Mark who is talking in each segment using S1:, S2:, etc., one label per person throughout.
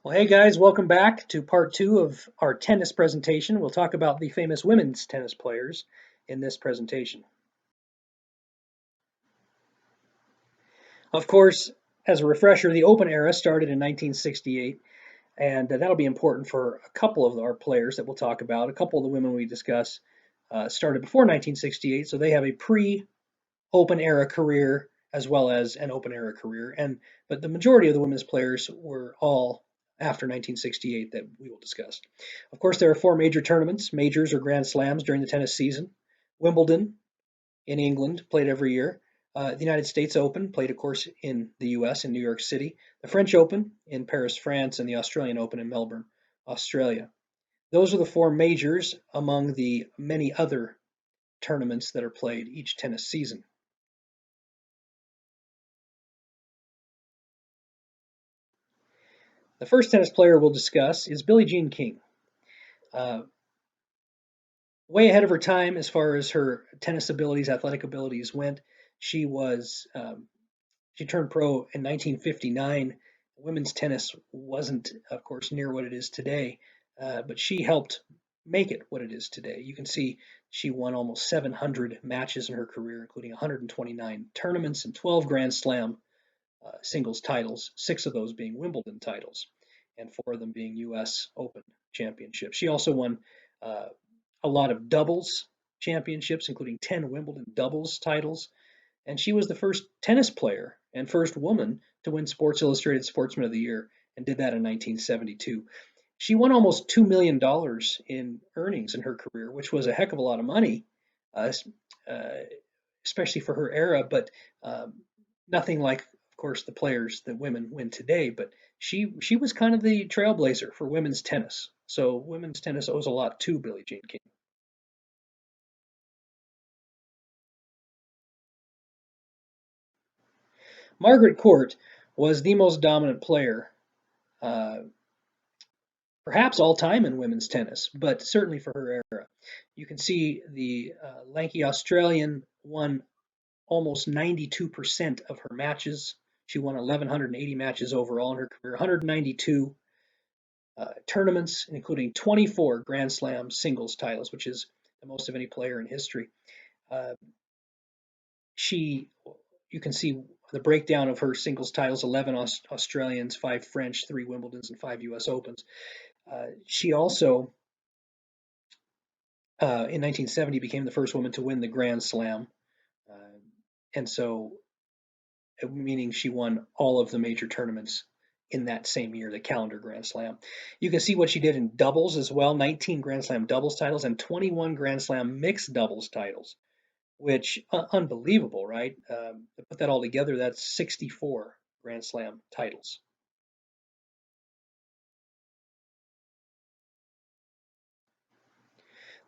S1: Well, hey guys, welcome back to part two of our tennis presentation. We'll talk about the famous women's tennis players in this presentation. Of course, as a refresher, the Open era started in 1968, and that'll be important for a couple of our players that we'll talk about. A couple of the women we discuss started before 1968, so they have a pre-Open era career as well as an Open era career. But the majority of the women's players were all after 1968 that we will discuss. Of course, there are four major tournaments, majors or Grand Slams during the tennis season. Wimbledon in England, played every year. The United States Open, played, of course, in the US, in New York City. The French Open in Paris, France, and the Australian Open in Melbourne, Australia. Those are the four majors among the many other tournaments that are played each tennis season. The first tennis player we'll discuss is Billie Jean King. Uh, Way ahead of her time as far as her tennis abilities, athletic abilities went. She was she turned pro in 1959. Women's tennis wasn't, of course, near what it is today, but she helped make it what it is today. You can see she won almost 700 matches in her career, including 129 tournaments and 12 Grand Slam singles titles, six of those being Wimbledon titles, and four of them being U.S. Open championships. She also won uh, a lot of doubles championships, including 10 Wimbledon doubles titles. And she was the first tennis player and first woman to win Sports Illustrated Sportsman of the Year and did that in 1972. She won almost $2 million in earnings in her career, which was a heck of a lot of money, uh, uh, especially for her era, but um, nothing like, of course, the players that women win today. But she was kind of the trailblazer for women's tennis. So women's tennis owes a lot to Billie Jean King. Margaret Court was the most dominant player, uh, perhaps all time in women's tennis, but certainly for her era. You can see the lanky Australian won almost 92% of her matches. She won 1,180 matches overall in her career, 192 tournaments, including 24 Grand Slam singles titles, which is the most of any player in history. Uh, she, you can see the breakdown of her singles titles: 11 Australians, 5 French, 3 Wimbledons, and 5 U.S. Opens. She also, in 1970, became the first woman to win the Grand Slam, uh, and so meaning she won all of the major tournaments in that same year, the calendar Grand Slam. You can see what she did in doubles as well: 19 Grand Slam doubles titles and 21 Grand Slam mixed doubles titles, which unbelievable, right? To put that all together, that's 64 Grand Slam titles.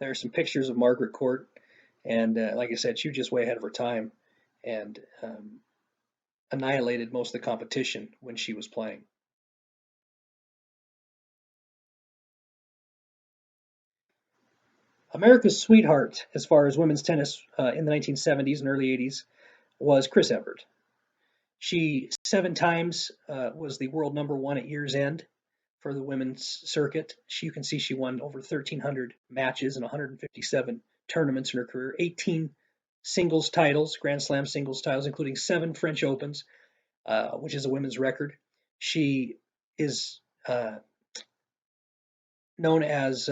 S1: There are some pictures of Margaret Court, and like I said, she was just way ahead of her time and annihilated most of the competition when she was playing. America's sweetheart, as far as women's tennis in the 1970s and early 80s, was Chris Evert. She 7 times was the world number one at year's end for the women's circuit. You can see she won over 1,300 matches and 157 tournaments in her career, 18 singles titles, Grand Slam singles titles, including 7 French Opens, which is a women's record. She is known as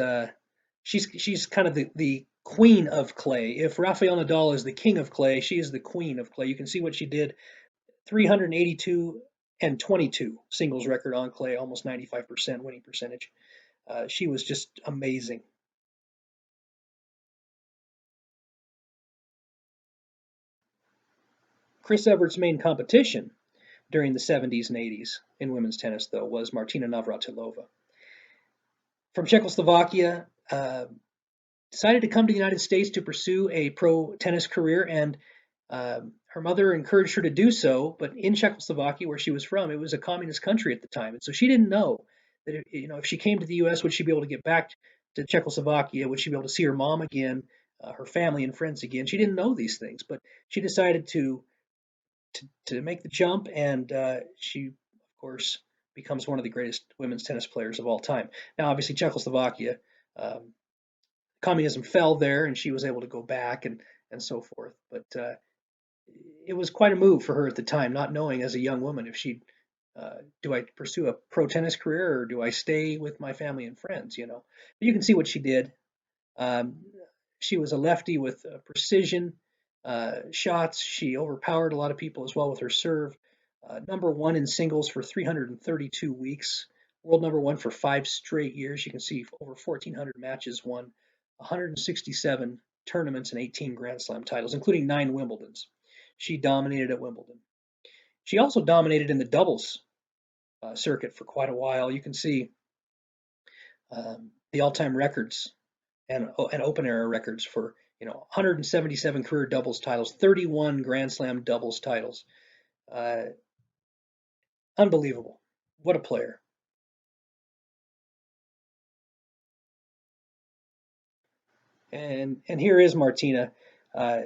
S1: she's kind of the queen of clay. If Rafael Nadal is the king of clay, she is the queen of clay. You can see what she did: 382 and 22 singles record on clay, almost 95% winning percentage. She was just amazing. Chris Evert's main competition during the 70s and 80s in women's tennis, though, was Martina Navratilova. From Czechoslovakia, decided to come to the United States to pursue a pro tennis career, and her mother encouraged her to do so. But in Czechoslovakia, where she was from, it was a communist country at the time, and so she didn't know that if she came to the U.S., would she be able to get back to Czechoslovakia? Would she be able to see her mom again, her family and friends again? She didn't know these things, but she decided to make the jump, and she, of course, becomes one of the greatest women's tennis players of all time. Now, obviously, Czechoslovakia, um, communism fell there, and she was able to go back and so forth. But it was quite a move for her at the time, not knowing as a young woman if she'd do I pursue a pro tennis career or do I stay with my family and friends? But you can see what she did. Um, she was a lefty with precision shots. She overpowered a lot of people as well with her serve. Number one in singles for 332 weeks. World number one for 5 straight years. You can see over 1,400 matches won, 167 tournaments and 18 Grand Slam titles, including 9 Wimbledons. She dominated at Wimbledon. She also dominated in the doubles circuit for quite a while. You can see the all-time records and open era records for 177 career doubles titles, 31 Grand Slam doubles titles. Uh, Unbelievable! What a player! And here is Martina. Uh,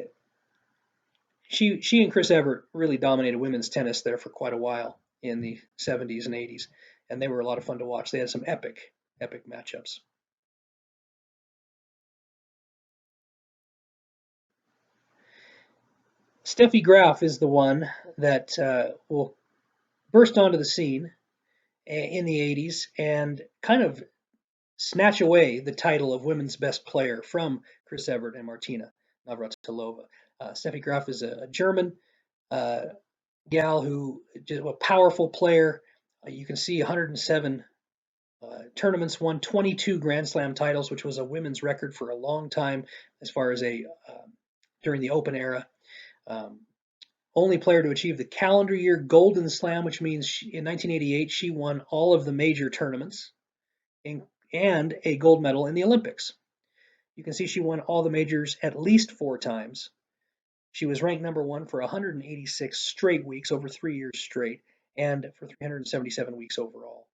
S1: she and Chris Evert really dominated women's tennis there for quite a while in the 70s and 80s, and they were a lot of fun to watch. They had some epic matchups. Steffi Graf is the one that will burst onto the scene in the 80s and kind of snatch away the title of women's best player from Chris Evert and Martina Navratilova. Steffi Graf is a German uh, gal who just a powerful player. You can see 107 tournaments, won 22 Grand Slam titles, which was a women's record for a long time as far as a during the Open era. Um, Only player to achieve the calendar year Golden Slam, which means in 1988 she won all of the major tournaments in, and a gold medal in the Olympics. You can see she won all the majors at least 4 times. She was ranked number one for 186 straight weeks over 3 years straight and for 377 weeks overall.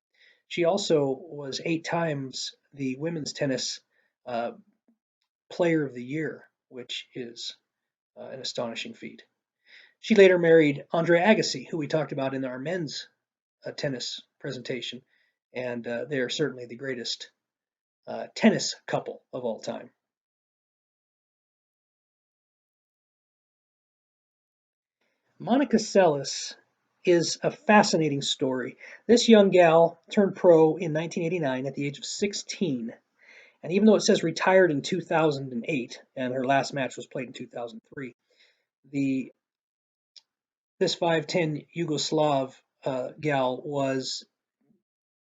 S1: She also was 8 times the women's tennis uh, player of the year, which is an astonishing feat. She later married Andre Agassi, who we talked about in our men's tennis presentation, and they are certainly the greatest tennis couple of all time. Monica Seles is a fascinating story. This young gal turned pro in 1989 at the age of 16. And even though it says retired in 2008 and her last match was played in 2003, the this 5'10 Yugoslav gal was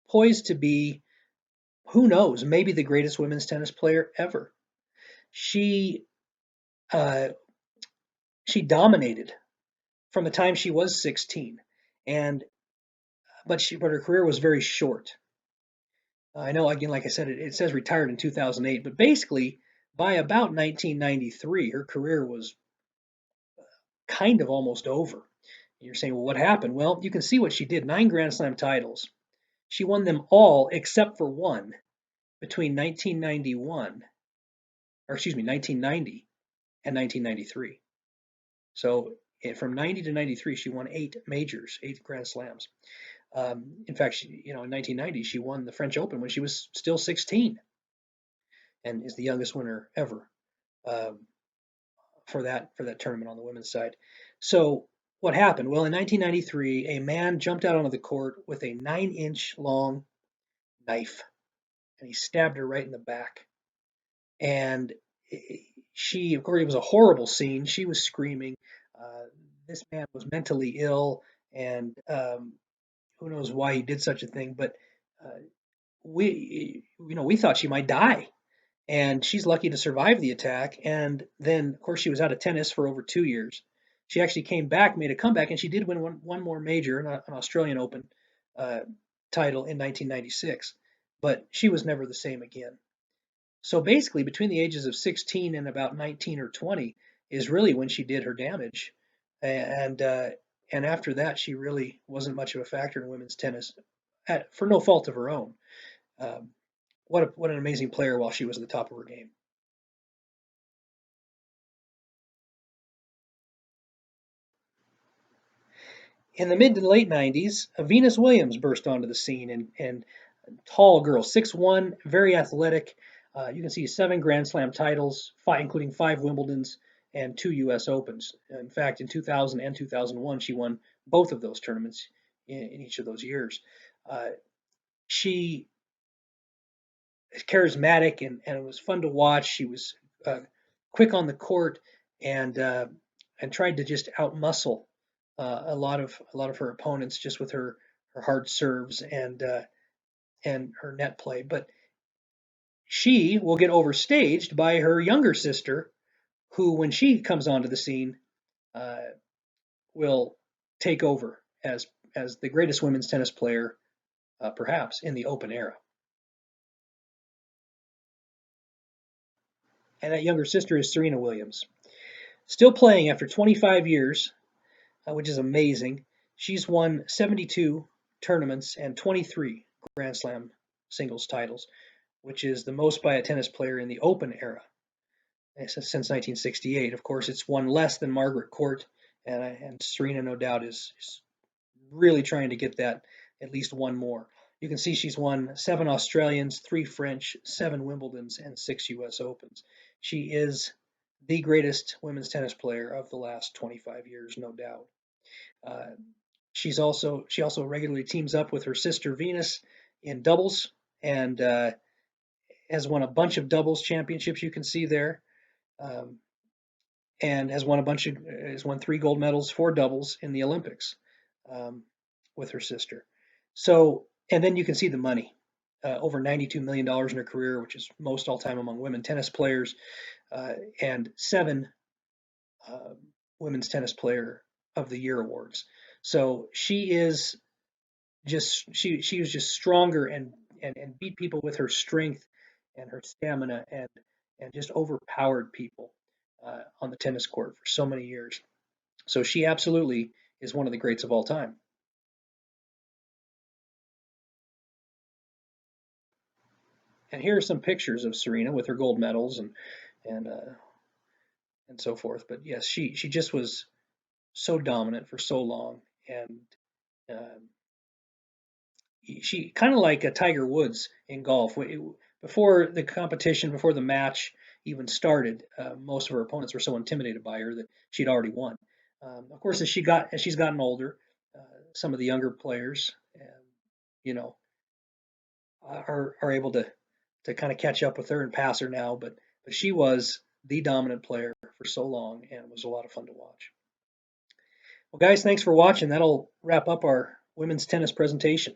S1: poised to be, who knows, maybe the greatest women's tennis player ever. She uh, she dominated from the time she was 16, and but her career was very short. I know, again, like I said, it says retired in 2008, but basically by about 1993, her career was kind of almost over. You're saying, well, what happened? Well, you can see what she did. 9 Grand Slam titles. She won them all except for one between 1991, or excuse me, 1990 and 1993. So from 90 to 93, she won 8 majors, 8 Grand Slams. In fact, in 1990, she won the French Open when she was still 16, and is the youngest winner ever um, for that tournament on the women's side. So what happened? Well, in 1993, a man jumped out onto the court with a 9-inch long knife, and he stabbed her right in the back. And she, of course, it was a horrible scene. She was screaming. This man was mentally ill, and who knows why he did such a thing. But we thought she might die, and she's lucky to survive the attack. And then, of course, she was out of tennis for over 2 years. She actually came back, made a comeback, and she did win one more major, an Australian Open uh, title in 1996. But she was never the same again. So basically, between the ages of 16 and about 19 or 20 is really when she did her damage, and after that, she really wasn't much of a factor in women's tennis, for no fault of her own. Um, what an amazing player while she was at the top of her game. In the mid to late 90s, Venus Williams burst onto the scene, and tall girl, 6'1", very athletic. You can see 7 Grand Slam titles, including 5 Wimbledons and 2 U.S. Opens. In fact, in 2000 and 2001, she won both of those tournaments in each of those years. She is charismatic, and it was fun to watch. She was quick on the court, and tried to just outmuscle a lot of her opponents just with her hard serves and her net play. But she will get overstaged by her younger sister, who, when she comes onto the scene, uh, will take over as the greatest women's tennis player, perhaps in the Open era. And that younger sister is Serena Williams, still playing after 25 years, which is amazing. She's won 72 tournaments and 23 Grand Slam singles titles, which is the most by a tennis player in the Open era since 1968. Of course, it's one less than Margaret Court, and Serena, no doubt, is really trying to get that at least one more. You can see she's won 7 Australians, 3 French, 7 Wimbledons, and 6 U.S. Opens. She is the greatest women's tennis player of the last 25 years, no doubt. Uh, she also regularly teams up with her sister Venus in doubles, and has won a bunch of doubles championships. You can see there, um, and has won 3 gold medals, 4 doubles in the Olympics, um, with her sister. So, and then you can see the money. Over $92 million in her career, which is most all time among women tennis players, and 7 uh, Women's Tennis Player of the Year awards. So she was just stronger, and beat people with her strength and her stamina, and just overpowered people on the tennis court for so many years. So she absolutely is one of the greats of all time. And here are some pictures of Serena with her gold medals and uh, and so forth. But yes, she just was so dominant for so long, and uh, she kind of like a Tiger Woods in golf. Before the competition, before the match even started, most of her opponents were so intimidated by her that she'd already won. Of course, as she's gotten older, uh, some of the younger players, you know, are able to kind of catch up with her and pass her now. But she was the dominant player for so long, and it was a lot of fun to watch. Well, guys, thanks for watching. That'll wrap up our women's tennis presentation.